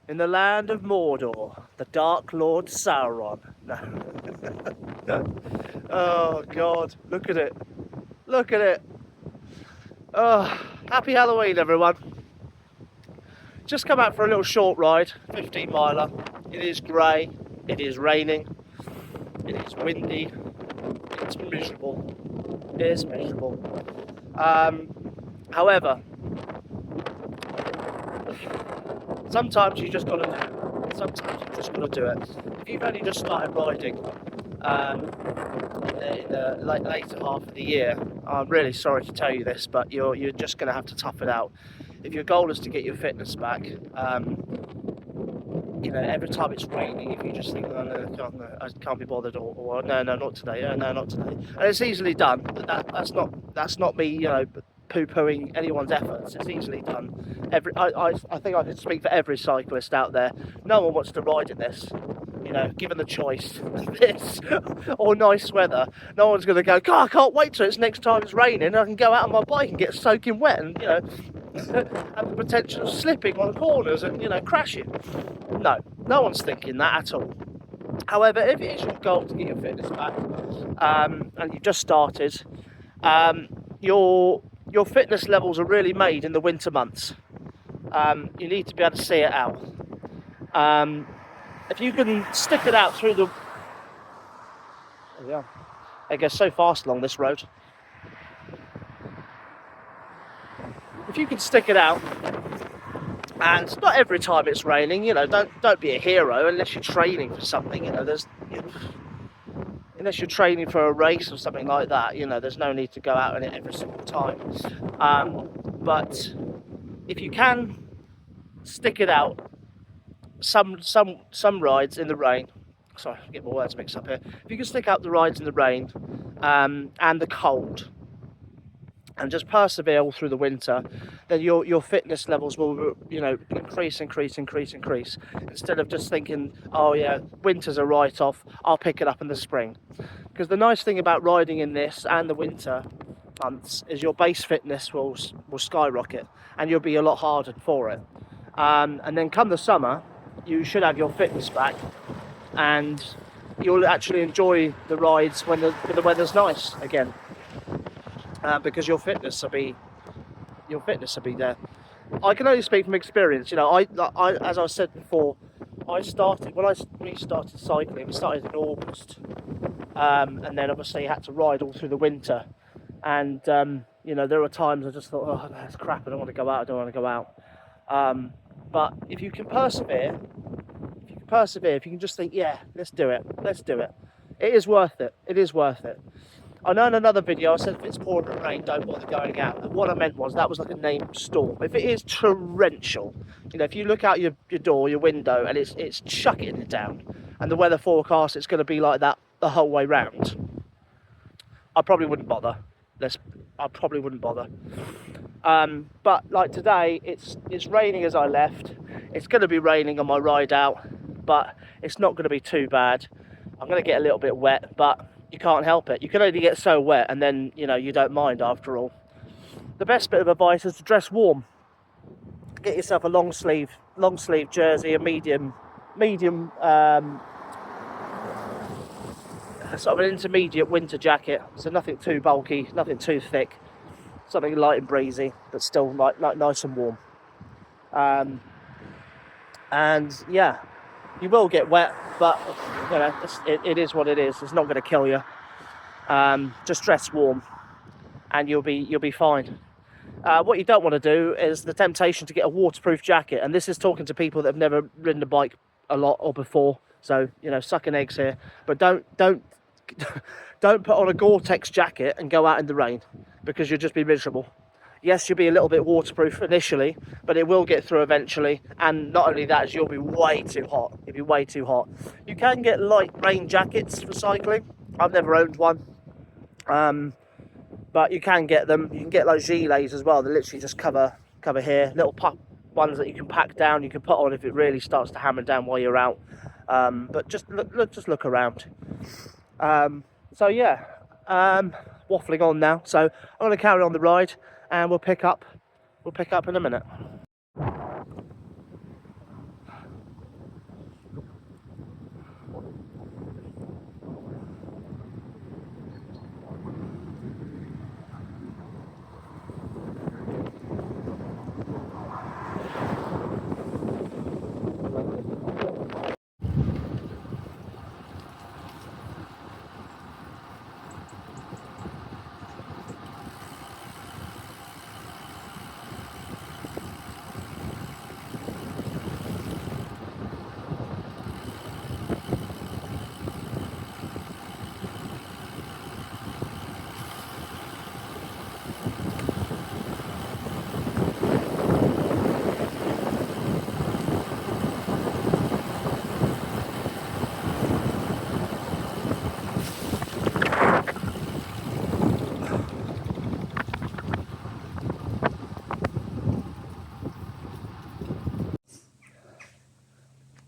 in the land of Mordor, the Dark Lord Sauron. No. Oh God, look at it. Look at it. Oh, happy Halloween, everyone. Just come out for a little short ride, 15 miler. It is grey, it is raining, it is windy, it's miserable. It is miserable. However, sometimes you just got to do it. Sometimes you just got to do it. If you've only just started riding in the later half of the year, I'm really sorry to tell you this, but you're just going to have to tough it out. If your goal is to get your fitness back, you know, every time it's raining, if you just think, oh, no, I can't be bothered, or no, not today, no, not today, and it's easily done. But that's not me, you know, poo-pooing anyone's efforts. It's easily done. I think I can speak for every cyclist out there. No one wants to ride in this. You know, given the choice, this or nice weather, no one's going to go, God, I can't wait till it's next time it's raining. I can go out on my bike and get soaking wet, and you know, have the potential of slipping on corners and, you know, crashing. No one's thinking that at all. However, if it is your goal to get your fitness back, and you've just started, your fitness levels are really made in the winter months. You need to be able to see it out. If you can stick it out through the... There we are. It goes so fast along this road. If you can stick it out, and not every time it's raining, you know, don't be a hero unless you're training for something, you know, unless you're training for a race or something like that, you know, there's no need to go out in it every single time. But if you can stick it out, some rides in the rain, sorry, I get my words mixed up here. If you can stick out the rides in the rain and the cold, and just persevere all through the winter, then your fitness levels will, you know, increase. Instead of just thinking, oh yeah, winter's a write-off, I'll pick it up in the spring. Because the nice thing about riding in this and the winter months is your base fitness will skyrocket, and you'll be a lot harder for it. And then come the summer, you should have your fitness back, and you'll actually enjoy the rides when the weather's nice again. Because your fitness will be there. I can only speak from experience. You know, I as I said before, we started cycling. We started in August, and then obviously had to ride all through the winter. And you know, there were times I just thought, oh, that's crap. I don't want to go out. But if you can persevere, if you can just think, yeah, let's do it. It is worth it. I know in another video I said if it's pouring with rain, don't bother going out. And what I meant was that was like a named storm. If it is torrential, you know, if you look out your door, your window, and it's chucking it down, and the weather forecast it's going to be like that the whole way round, I probably wouldn't bother. But like today, it's raining as I left. It's going to be raining on my ride out, but it's not going to be too bad. I'm going to get a little bit wet, but you can't help it. You can only get so wet, and then, you know, you don't mind after all. The best bit of advice is to dress warm. Get yourself a long sleeve jersey, a medium, sort of an intermediate winter jacket. So nothing too bulky, nothing too thick. Something light and breezy, but still like nice and warm. And yeah, you will get wet, but you know, it is what it is. It's not going to kill you. Just dress warm, and you'll be fine. What you don't want to do is the temptation to get a waterproof jacket, and this is talking to people that have never ridden a bike a lot or before. So, you know, sucking eggs here, but don't put on a Gore-Tex jacket and go out in the rain, because you'll just be miserable. Yes, you'll be a little bit waterproof initially, but it will get through eventually. And not only that, you'll be way too hot. You can get light rain jackets for cycling. I've never owned one, but you can get them. You can get like gilets as well. They literally just cover here. Little ones that you can pack down. You can put on if it really starts to hammer down while you're out. But just look around. So yeah, waffling on now. So I'm going to carry on the ride, and we'll pick up in a minute.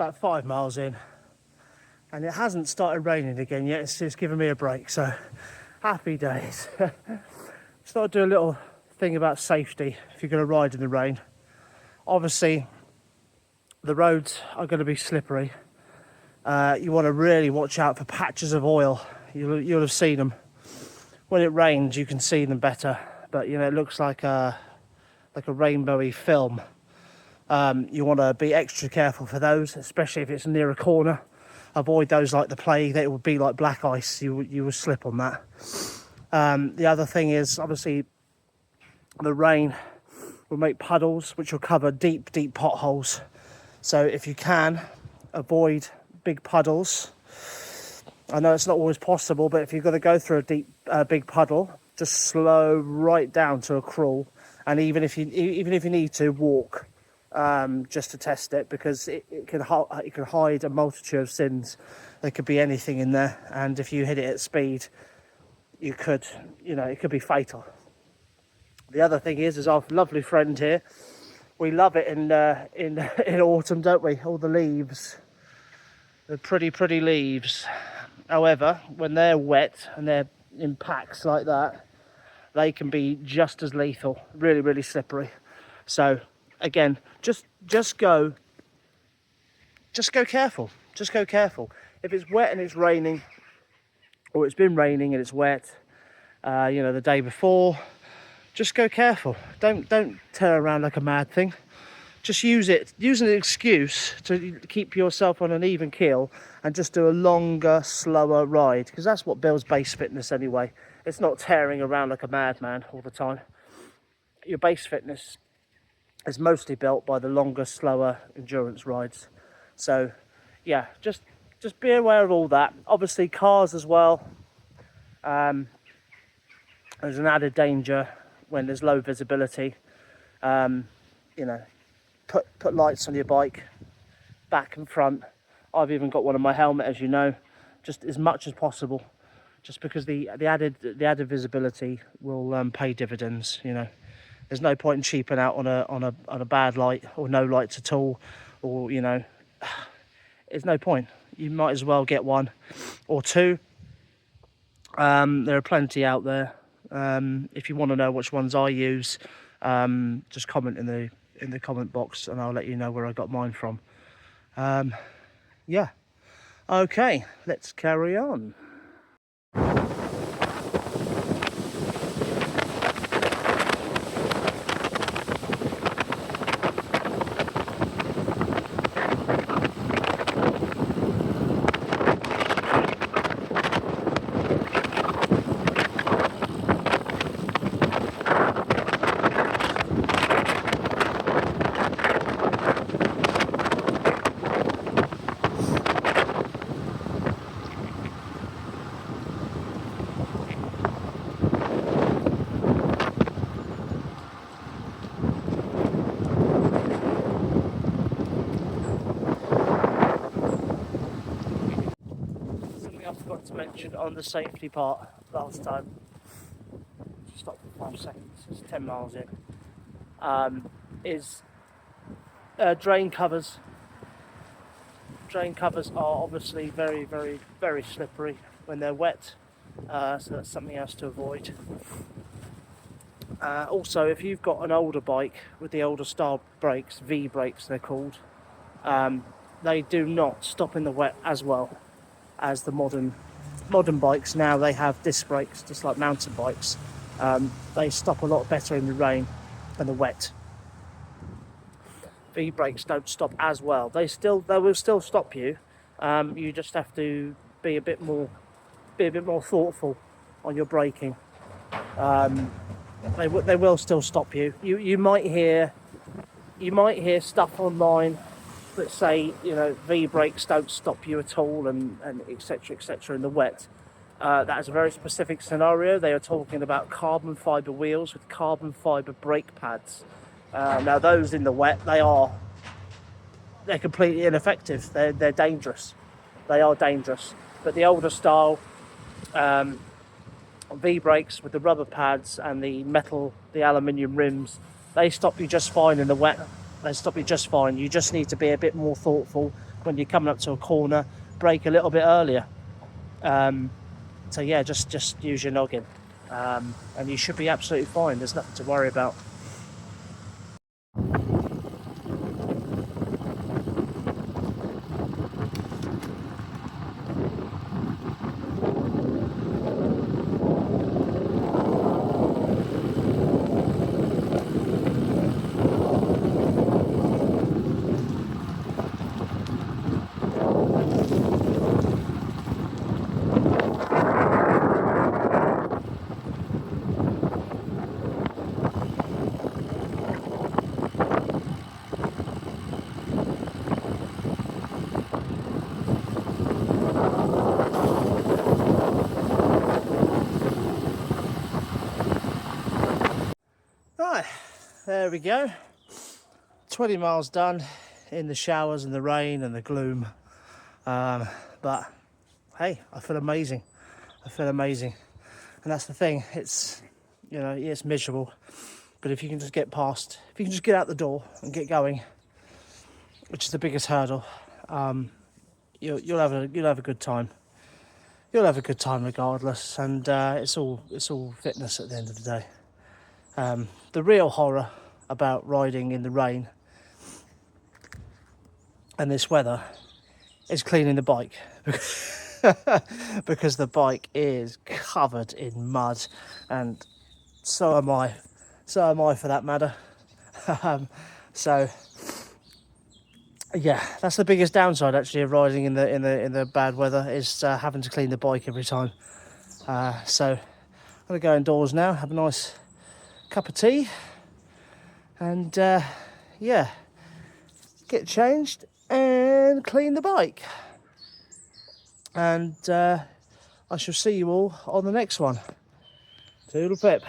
about 5 miles in, and it hasn't started raining again yet. It's just given me a break, so happy days. Just thought I'd do a little thing about safety if you're going to ride in the rain. Obviously, the roads are going to be slippery. You want to really watch out for patches of oil. You'll have seen them. When it rains, you can see them better, but you know, it looks like a rainbowy film. You want to be extra careful for those, especially if it's near a corner. Avoid those like the plague. That would be like black ice. You will slip on that. The other thing is, obviously, the rain will make puddles, which will cover deep potholes. So if you can, avoid big puddles. I know it's not always possible, but if you've got to go through a big puddle, just slow right down to a crawl, and even if you need to walk, just to test it, because it can hide a multitude of sins. There could be anything in there, and if you hit it at speed, it could be fatal. The other thing is our lovely friend here. We love it in autumn, don't we? All the leaves, the pretty leaves. However, when they're wet and they're in packs like that, they can be just as lethal, really slippery. So again, just go careful. Just go careful. If it's wet and it's raining, or it's been raining and it's wet, the day before, just go careful. Don't turn around like a mad thing. Just use an excuse to keep yourself on an even keel and just do a longer, slower ride, because that's what builds base fitness anyway. It's not tearing around like a madman all the time. Your base fitness is mostly built by the longer, slower endurance rides. So yeah, just be aware of all that. Obviously cars as well. There's an added danger when there's low visibility. Put lights on your bike, back and front. I've even got one on my helmet, as you know, just as much as possible, just because the added visibility will pay dividends. There's no point in cheaping out on a bad light or no lights at all, or there's no point. You might as well get one or two. There are plenty out there. If you want to know which ones I use, just comment in the comment box and I'll let you know where I got mine from. Yeah, okay, let's carry on. To mention on the safety part last time, just stop for 5 seconds, it's 10 miles in, is drain covers. Drain covers are obviously very slippery when they're wet, so that's something else to avoid. Also, if you've got an older bike with the older style brakes, V brakes they're called, they do not stop in the wet as well as the modern bikes. Now they have disc brakes, just like mountain bikes. They stop a lot better in the rain than the wet. V brakes don't stop as well. They will still stop you. You just have to be a bit more thoughtful on your braking. They will still stop you. You might hear stuff online that say, V brakes don't stop you at all, and etc. in the wet. That is a very specific scenario. They are talking about carbon fibre wheels with carbon fibre brake pads. Now those in the wet, they're completely ineffective. They're dangerous. They are dangerous. But the older style V brakes with the rubber pads and the aluminium rims, they stop you just fine in the wet. They stop you just fine. You just need to be a bit more thoughtful when you're coming up to a corner, brake a little bit earlier. So yeah, just use your noggin, and you should be absolutely fine. There's nothing to worry about. Right, there we go. 20 miles done in the showers and the rain and the gloom. But hey, I feel amazing. I feel amazing. And that's the thing. It's, you know, it's miserable. But if you can just get past, if you can just get out the door and get going, which is the biggest hurdle, you'll have a good time. You'll have a good time regardless. And it's all fitness at the end of the day. The real horror about riding in the rain and this weather is cleaning the bike. Because the bike is covered in mud, and so am I for that matter. So yeah, that's the biggest downside actually of riding in the bad weather, is having to clean the bike every time. So I'm gonna go indoors now, have a nice cup of tea, and yeah, get changed and clean the bike. And I shall see you all on the next one. Toodle pip.